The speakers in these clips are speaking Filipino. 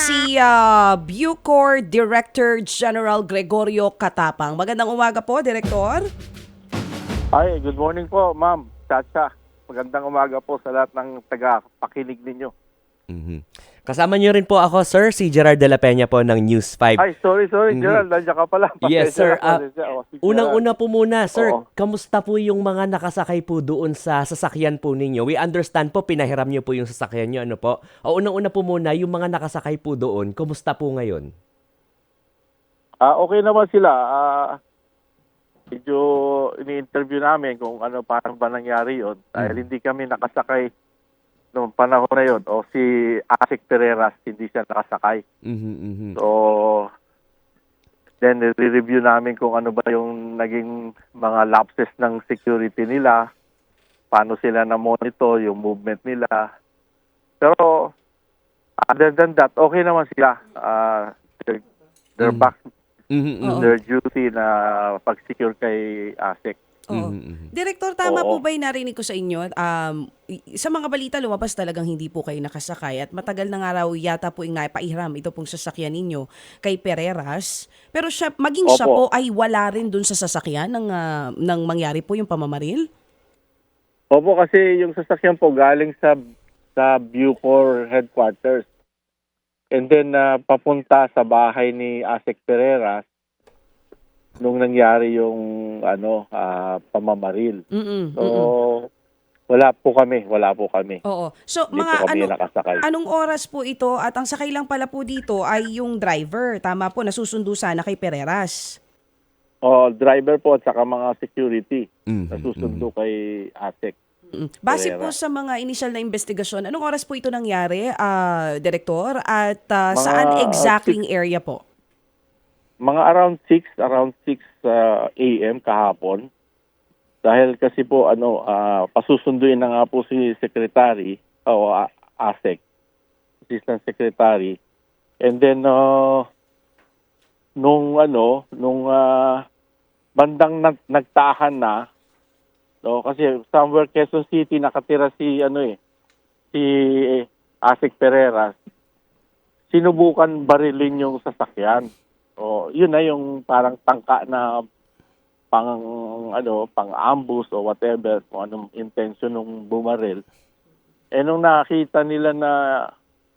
si Bucor Director General Gregorio Katapang. Magandang umaga po, Direktor. Hi, good morning po, ma'am. Chacha. Magandang umaga po sa lahat ng taga-pakinig ninyo. Kasama niyo rin po ako, sir, si Gerard de la Peña po ng News 5. Ay, sorry, Gerald. Nandiyan ka pala. Yes, sir. Si Unang-una po muna, sir, Oo. kamusta po yung mga nakasakay po doon sa sasakyan po ninyo? We understand po, pinahiram niyo po yung sasakyan niyo, ano po? O unang-una po muna, yung mga nakasakay po doon, kamusta po ngayon? Okay naman sila. Medyo ini-interview namin kung ano parang ba nangyari yun. Dahil hindi kami nakasakay noong panahon na yun. O si Asik Pereras, hindi siya nakasakay. So, then re-review namin kung ano ba yung naging mga lapses ng security nila, paano sila na-monitor yung movement nila. Pero, other than that, okay naman sila. They're back to their duty na pag-secure kay Asik. Oo. Direktor, tama po Oo. ba yung narinig ko sa inyo? Sa mga balita, lumabas talagang hindi po kayo nakasakay at matagal na nga raw yata po yung napaihiram ito pong sasakyan ninyo kay Pereras. Pero siya, maging siya po Opo. ay wala rin dun sa sasakyan ng mangyari po yung pamamaril? Opo, kasi yung sasakyan po galing sa Bucor headquarters. And then papunta sa bahay ni Asik Pereras nung nangyari yung pamamaril. So wala po kami. Oo. So, Hindi po kami nakasakay. anong oras po ito at ang sakay lang pala po dito ay yung driver. Tama po, nasusundo sana kay Pereras. Driver po at saka mga security na susundo kay Asik. Base Pereira. po sa mga initial na investigasyon, anong oras po ito nangyari, Direktor? At Mga saan exactly area po? Mga around 6 a.m. kahapon. Dahil kasi po pasusunduin na nga po si Secretary o ASEC, Assistant Secretary. And then nung bandang nagtahan na, kasi somewhere Quezon City nakatira si Asik Pereras. Sinubukan barilin yung sasakyan. Yun na yung parang tangka na pang-ambush o whatever, kung anong intention ng bumaril. Nung nakita nila na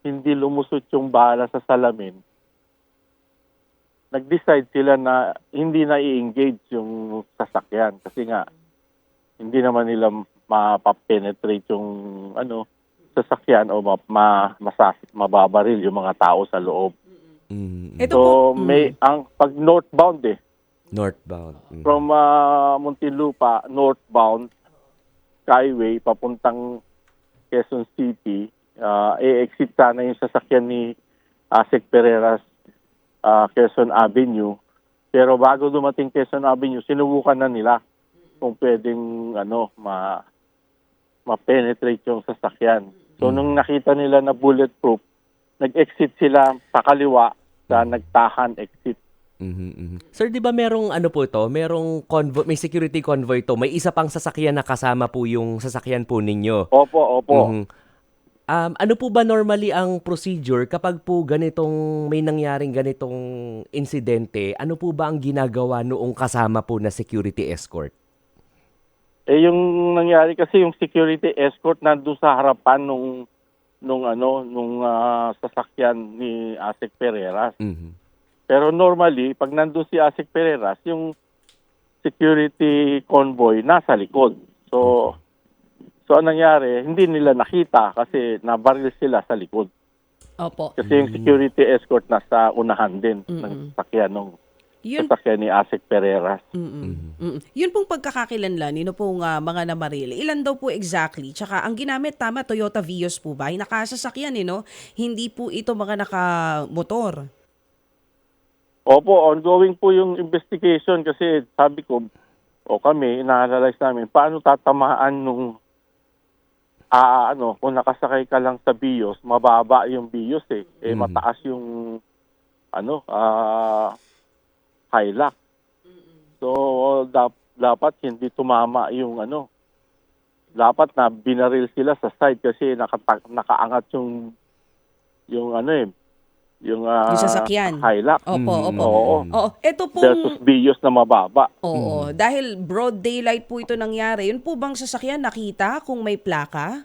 hindi lumusot yung bala sa salamin, nag-decide sila na hindi na i-engage yung sasakyan kasi nga hindi naman nila mapapenetrate yung sasakyan o mababaril yung mga tao sa loob. Ito So po, pag northbound Northbound. from Muntinlupa, northbound skyway papuntang Quezon City, exit sana yung sasakyan ni Asik Pereras Quezon Avenue. Pero bago dumating Quezon Avenue, sinubukan na nila kung pwedeng ma-penetrate yung sasakyan. So nung nakita nila na bulletproof, nag-exit sila sa kaliwa sa nagtahan exit. Sir, di ba merong merong convoy, may security convoy to, may isa pang sasakyan na kasama po yung sasakyan po ninyo. Opo. Ano po ba normally ang procedure kapag po may nangyaring ganitong insidente? Ano po ba ang ginagawa noong kasama po na security escort? Yung nangyari kasi yung security escort nandoon sa harapan nung sasakyan ni Asik Pereras. Pero normally, pag nandoon si Asik Pereras, yung security convoy nasa likod. So ang nangyari, hindi nila nakita kasi nabaril sila sa likod. opo. Kasi yung security escort nasa unahan din ng sasakyan ni Asik Pereras. Yun pong pagkakakilanlan, yun pong mga namaril. Ilan daw po exactly? Tsaka ang ginamit, tama, Toyota Vios po ba? Nakasasakyan, Hindi po ito mga nakamotor. Opo, ongoing po yung investigation kasi sabi ko, kami, ina-analyze namin, paano tatamaan nung kung nakasakay ka lang sa Vios, mababa yung Vios mataas yung Hilux. So dapat hindi tumama yung dapat na binaril sila sa side kasi nakaangat yung Yung sasakyan. Hilux. Opo. Oo. Oo, ito Versus pong Vios na mababa. oo, dahil broad daylight po ito nangyari. Yun po bang sasakyan nakita kung may plaka?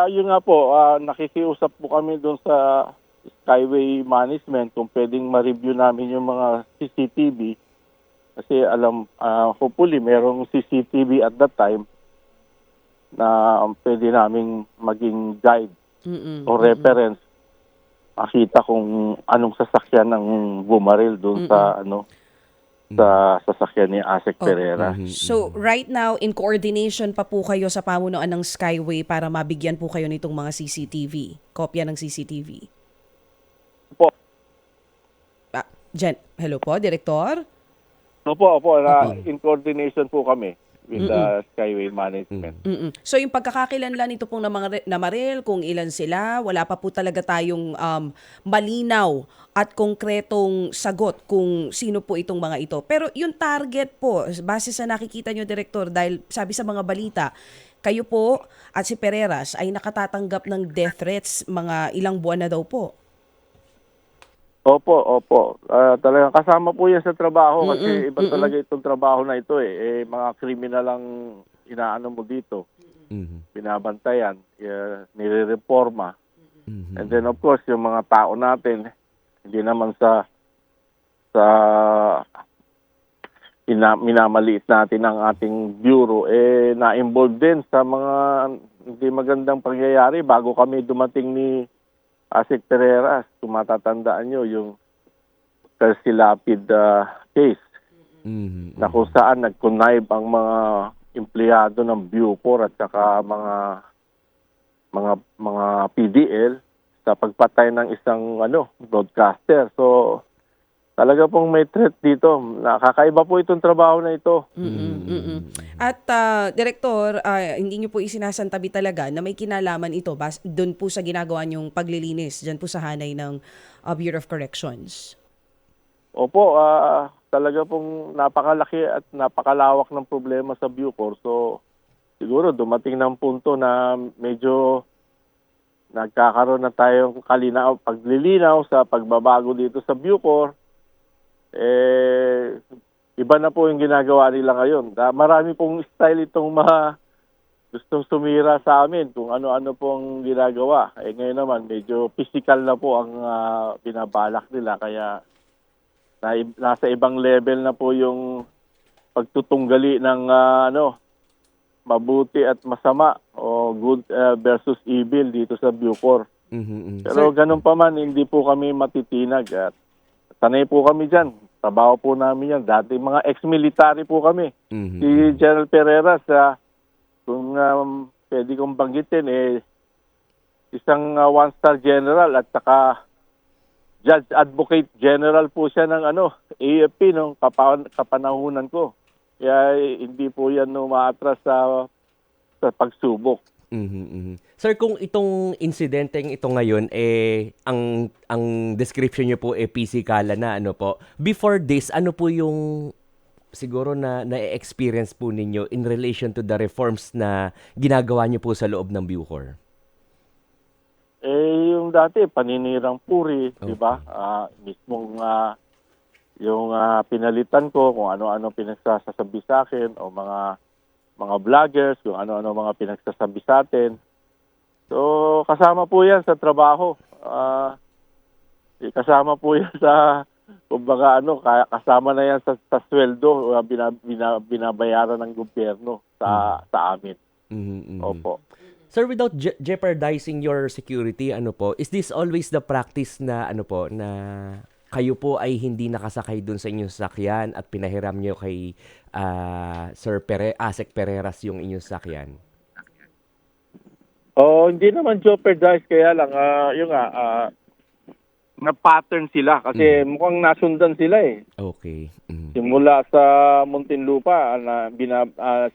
Yun nga po, nakikiusap po kami doon sa Skyway Management kung pwedeng ma-review namin yung mga CCTV. Kasi hopefully merong CCTV at that time na pwede naming maging guide o reference. Makita kung anong sasakyan ang bumaril doon sa sa sasakyan ni Asek Pereira. So, right now, in coordination pa po kayo sa pamunuan ng Skyway para mabigyan po kayo nitong mga CCTV, kopya ng CCTV. Opo. Hello po, Direktor? Opo. In coordination po kami with the Skyway Management. So, yung pagkakakilanlan nito pong namaril, kung ilan sila, wala pa po talaga tayong malinaw at konkretong sagot kung sino po itong mga ito. Pero yung target po, base sa nakikita nyo, Direktor, dahil sabi sa mga balita, kayo po at si Pereras ay nakatatanggap ng death threats mga ilang buwan na daw po. Opo. Talagang kasama po yan sa trabaho kasi iba talaga itong trabaho na ito eh. Mga kriminal ang inaano mo dito. Binabantayan, nire-reforma. And then of course, yung mga tao natin, hindi naman sa minamaliit natin ang ating bureau, na-involved din sa mga hindi magandang pangyayari bago kami dumating ni Asek Pereira. Kung matatandaan nyo, yung Calcilapid case na kung saan nag-connive ang mga empleyado ng Bucor at saka mga PDL sa pagpatay ng isang broadcaster. So talaga pong may threat dito. Nakakaiba po itong trabaho na ito. At Direktor, hindi nyo po isinasantabi talaga na may kinalaman ito doon po sa ginagawa nyong paglilinis dyan po sa hanay ng Bureau of Corrections. Opo, talaga pong napakalaki at napakalawak ng problema sa Bucor. So siguro dumating ng punto na medyo nagkakaroon na tayong paglilinaw sa pagbabago dito sa Bucor. Iba na po yung ginagawa nila ngayon. Marami pong style itong mga gustong sumira sa amin kung ano-ano pong ginagawa. Ngayon naman, medyo physical na po ang binabalak nila. Kaya nasa ibang level na po yung pagtutunggali ng mabuti at masama o good versus evil dito sa Bucor. Pero ganun pa man, hindi po kami matitinag at sanay po kami dyan. Trabaho po namin yan. Dati mga ex-military po kami. Si General Pereira, kung pwede kong banggitin, isang one-star general at saka Judge Advocate General po siya ng AFP nung kapanahunan ko. Kaya hindi po yan umaatras sa pagsubok. Sir, kung itong insidenteng ito ngayon, ang description niyo po pisikalan na po. Before this, ano po yung siguro na-experience po ninyo in relation to the reforms na ginagawa niyo po sa loob ng Bucor? Yung dati, paninirang puri, di ba? Mismong yung pinalitan ko, kung ano-ano pinagsasabi sa akin, o mga vloggers, kung ano-ano mga pinagsasabi sa atin. So, kasama po yan sa trabaho. Kasama po yan sa, kumbaga kasama na yan sa sweldo, binabayaran ng gobyerno sa amin. Opo. Sir, without jeopardizing your security, is this always the practice na na kayo po ay hindi nakasakay dun sa inyong sasakyan at pinahiram nyo kay Asek Pereras yung inyong sasakyan? Hindi naman jeopardize, kaya lang na-pattern sila kasi mukhang nasundan sila eh. Okay. Simula sa Muntinlupa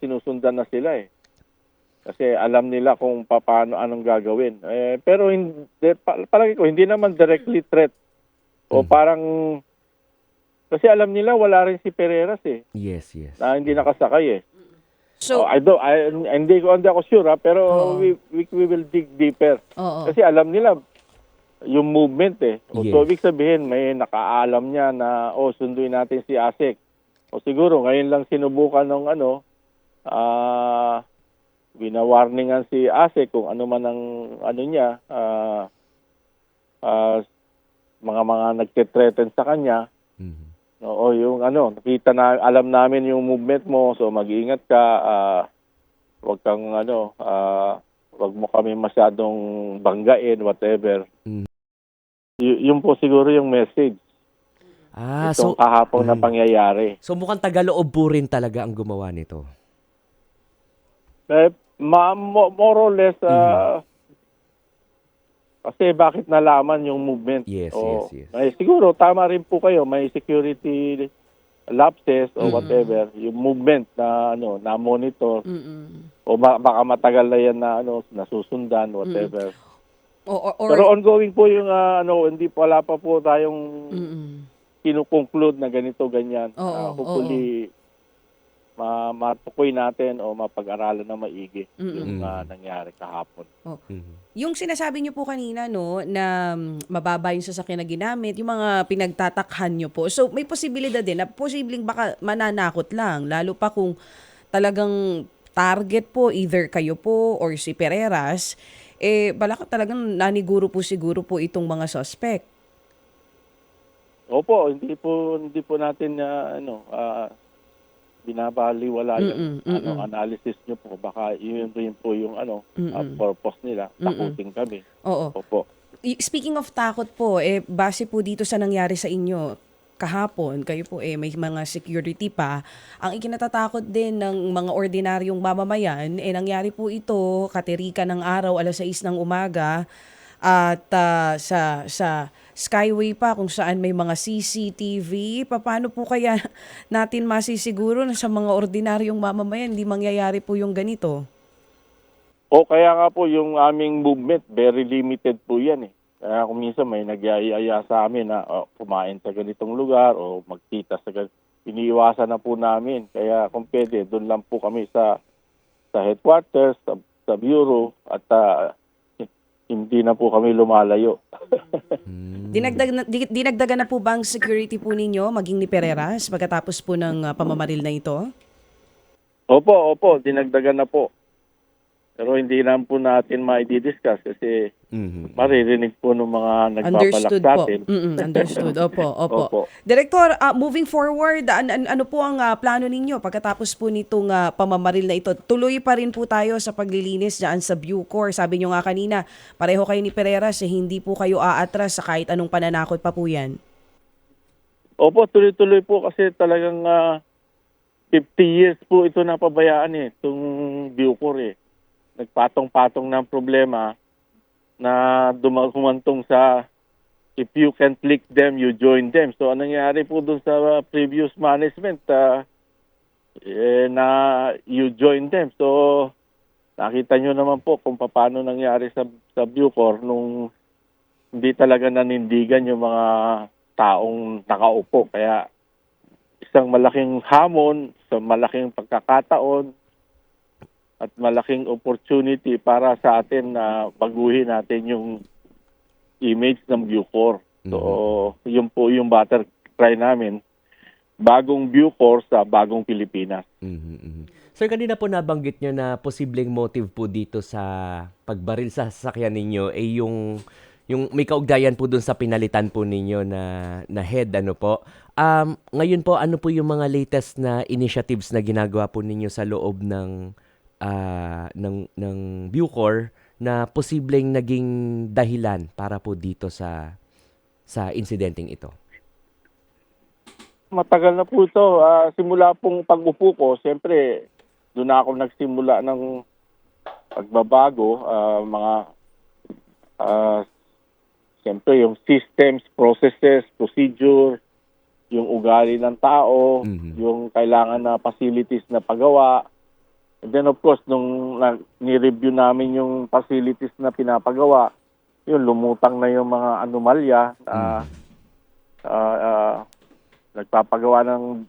sinusundan na sila eh. Kasi alam nila kung anong gagawin. Pero palagi ko hindi naman directly threat. O parang kasi alam nila wala rin si Pereras eh. Yes. Na hindi nakasakay eh. So, hindi ako sure pero we will dig deeper. Kasi alam nila yung movement eh. O, Yes. so, ibig sabihin, may nakaalam niya na, sunduin natin si ASEC. O siguro, ngayon lang sinubukan ng wina-warningan si ASEC kung ano man ang niya, mga nagte-threaten sa kanya. Mhm. Oo, yung nakita na, alam namin yung movement mo, so mag-iingat ka, wag kang wag mo kami masyadong banggain, whatever. Mm. Yun po siguro yung message. So Itong kahapon na pangyayari. so mukhang tagaloob po rin talaga ang gumawa nito. More or less, kasi bakit nalaman yung movement? Yes. Siguro, tama rin po kayo, may security lapses o whatever, yung movement na na monitor o baka matagal na yan na nasusundan, whatever. Pero ongoing po yung hindi wala pa po tayong kinukonclude na ganito ganyan. Hopefully matukoy natin o mapag-aralan na maigi yung nangyari kahapon. Yung sinasabi niyo po kanina na mababa yung sasakyan na ginamit, yung mga pinagtatakhan niyo po. So may posibilidad din na posibleng baka mananakot lang, lalo pa kung talagang target po either kayo po or si Pereras, bala ka talagang naniguro po siguro po itong mga suspect. Opo, hindi po natin binabaliwala yung analysis nyo po. Baka yun rin po yung purpose nila. Takutin kami. Oo. Opo. Speaking of takot po, base po dito sa nangyari sa inyo kahapon, kayo po may mga security pa. Ang ikinatatakot din ng mga ordinaryong mamamayan, nangyari po ito, katerikan ng araw, 6:00 ng umaga, at sa Skyway pa kung saan may mga CCTV. Paano po kaya natin masisiguro na sa mga ordinaryong mamamayan hindi mangyayari po yung ganito? Kaya nga po yung aming movement, very limited po yan eh. Kaya kung minsan may nagyayaya sa amin na kumain sa ganitong lugar o magkita sa iniiwasan na po namin. Kaya kung pwede, doon lang po kami sa headquarters, sa bureau, at hindi na po kami lumalayo. Dinagdagan na po ba ang security po ninyo, maging ni Pereras, pagkatapos po ng pamamaril na ito? Opo, dinagdagan na po. Pero hindi naman po natin ma-discuss kasi maririnig po ng mga nagpapalak Understood sa po. atin. Understood. Opo. Opo. Director, moving forward, ano po ang plano ninyo pagkatapos po nitong pamamaril na ito? Tuloy pa rin po tayo sa paglilinis dyan sa Bucor. Sabi nyo nga kanina, pareho kayo ni Pereras, hindi po kayo aatras sa kahit anong pananakot pa po yan. Opo, tuloy-tuloy po kasi talagang 50 years po ito napabayaan itong Bucor . Nagpatong-patong ng problema na humantong sa if you can't lick them, you join them. So, anong nangyari po dun sa previous management na you join them. So, nakita nyo naman po kung paano nangyari sa Bucor nung hindi talaga nanindigan yung mga taong nakaupo. Kaya, isang malaking hamon, isang malaking pagkakataon, at malaking opportunity para sa atin na baguhin natin yung image ng Bucor. So, yun po yung battle cry namin. Bagong Bucor sa bagong Pilipinas. Sir, kanina po nabanggit nyo na posibleng motive po dito sa pagbaril sa sasakyan ninyo yung may kaugnayan po dun sa pinalitan po ninyo na head, ngayon po, ano po yung mga latest na initiatives na ginagawa po ninyo sa loob ng Bucor na posibleng naging dahilan para po dito sa insidenteng ito? Matagal na po ito. Simula pong pag-upo ko, siyempre, doon na ako nagsimula ng pagbabago. Siyempre, yung systems, processes, procedure, yung ugali ng tao, yung kailangan na facilities na pagawa. And then of course, nung ni-review namin yung facilities na pinapagawa, yun, lumutang na yung mga anomalya. Nagpapagawa ng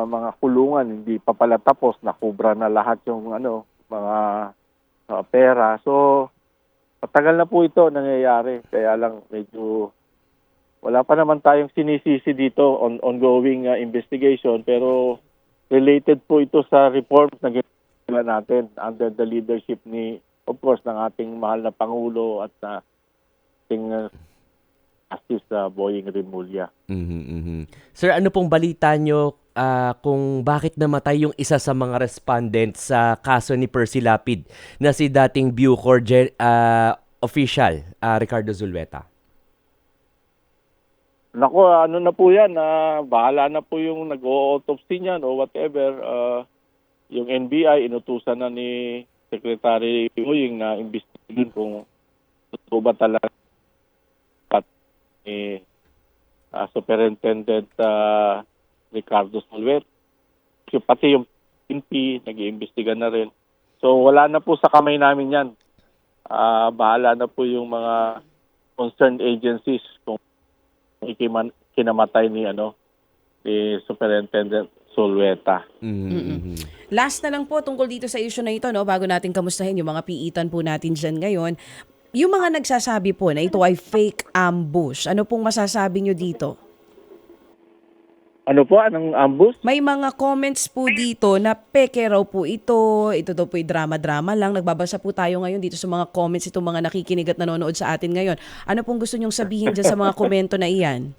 mga kulungan, hindi pa pala tapos, nakubra na lahat yung mga pera. So, Matagal na po ito nangyayari. Kaya lang medyo wala pa naman tayong sinisisi dito on ongoing investigation, pero related po ito sa reforms na ginawa natin under the leadership of course, ng ating mahal na Pangulo at ating Justice Boying Rimulya. Sir, ano pong balita nyo kung bakit namatay yung isa sa mga respondents sa kaso ni Percy Lapid na si dating Bucor official, Ricardo Zulueta? Nako, ano na po yan, bahala na po yung nag-autopsy niyan o whatever. Yung NBI, inutusan na ni Secretary Boying na imbestigahin kung totoo ba talaga ni Superintendent Ricardo Zulueta. Pati yung PNP, nag-iimbestiga na rin. So wala na po sa kamay namin yan. Bahala na po yung mga concerned agencies kung kinamatay ni Superintendent Zulueta. Last na lang po tungkol dito sa issue na ito, no, bago natin kamustahin yung mga piitan po natin dyan ngayon. Yung mga nagsasabi po na ito ay fake ambush, ano pong masasabi nyo dito? Ano po? Anong ambush? May mga comments po dito na peke raw po ito daw po yung drama-drama lang. Nagbabasa po tayo ngayon dito sa mga comments itong mga nakikinig at nanonood sa atin ngayon. Ano pong gusto nyong sabihin dyan sa mga komento na iyan?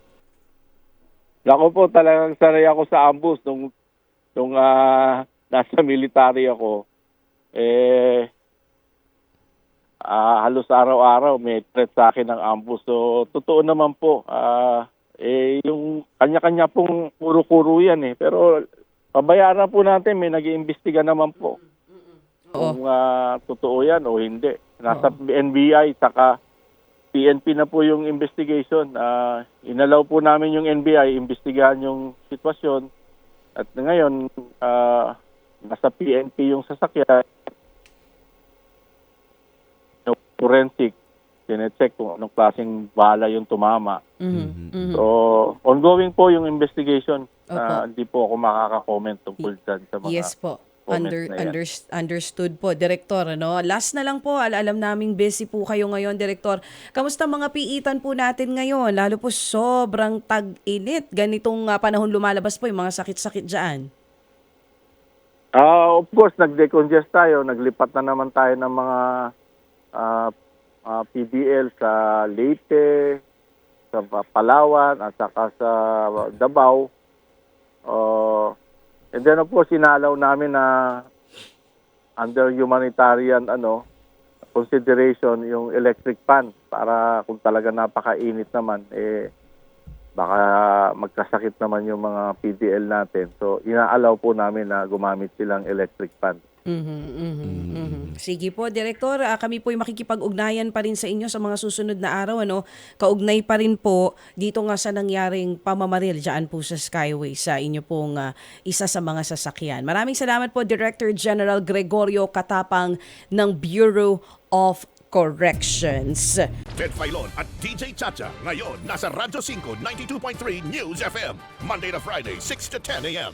Ako po, talagang sanay ako sa ambush nung nasa military ako. Halos araw-araw may threat sa akin ng ambush. So, totoo naman po. Yung kanya-kanya pong kuro-kuro yan eh. Pero pabayaran po natin, may nag-iimbestiga naman po. Kung totoo yan o hindi. Nasa NBI, saka PNP na po yung investigation. Inalaw po namin yung NBI, imbestigahan yung sitwasyon. At ngayon, nasa PNP yung sasakyan. Yung forensic, sinecheck kung anong klaseng bala yung tumama. So, ongoing po yung investigation. Hindi po ako makaka-comment tungkol dyan sa mga Yes po. comments na yan. Understood po, Direktor. Ano? Last na lang po, alam naming busy po kayo ngayon, Direktor. Kamusta mga piitan po natin ngayon? Lalo po sobrang tag-init. Ganitong panahon lumalabas po yung mga sakit-sakit dyan. Of course, nag-decongest tayo. Naglipat na naman tayo ng mga PDL sa Leyte, sa Palawan, at saka sa Davao. And then of course, sinalaw namin na under humanitarian consideration yung electric fan para kung talaga napakainit naman, baka magkasakit naman yung mga PDL natin. So, inaalaw po namin na gumamit silang electric fan. Sige po, Direktor. Kami po ay makikipag-ugnayan pa rin sa inyo sa mga susunod na araw. Kaugnay pa rin po dito nga sa nangyaring pamamaril dyan po sa Skyway sa inyo pong isa sa mga sasakyan. Maraming salamat po, Director General Gregorio Katapang ng Bureau of Corrections. Ted Filon at DJ Chacha. Ngayon, nasa Radyo 5, 92.3 News FM. Monday to Friday, 6 to 10 a.m.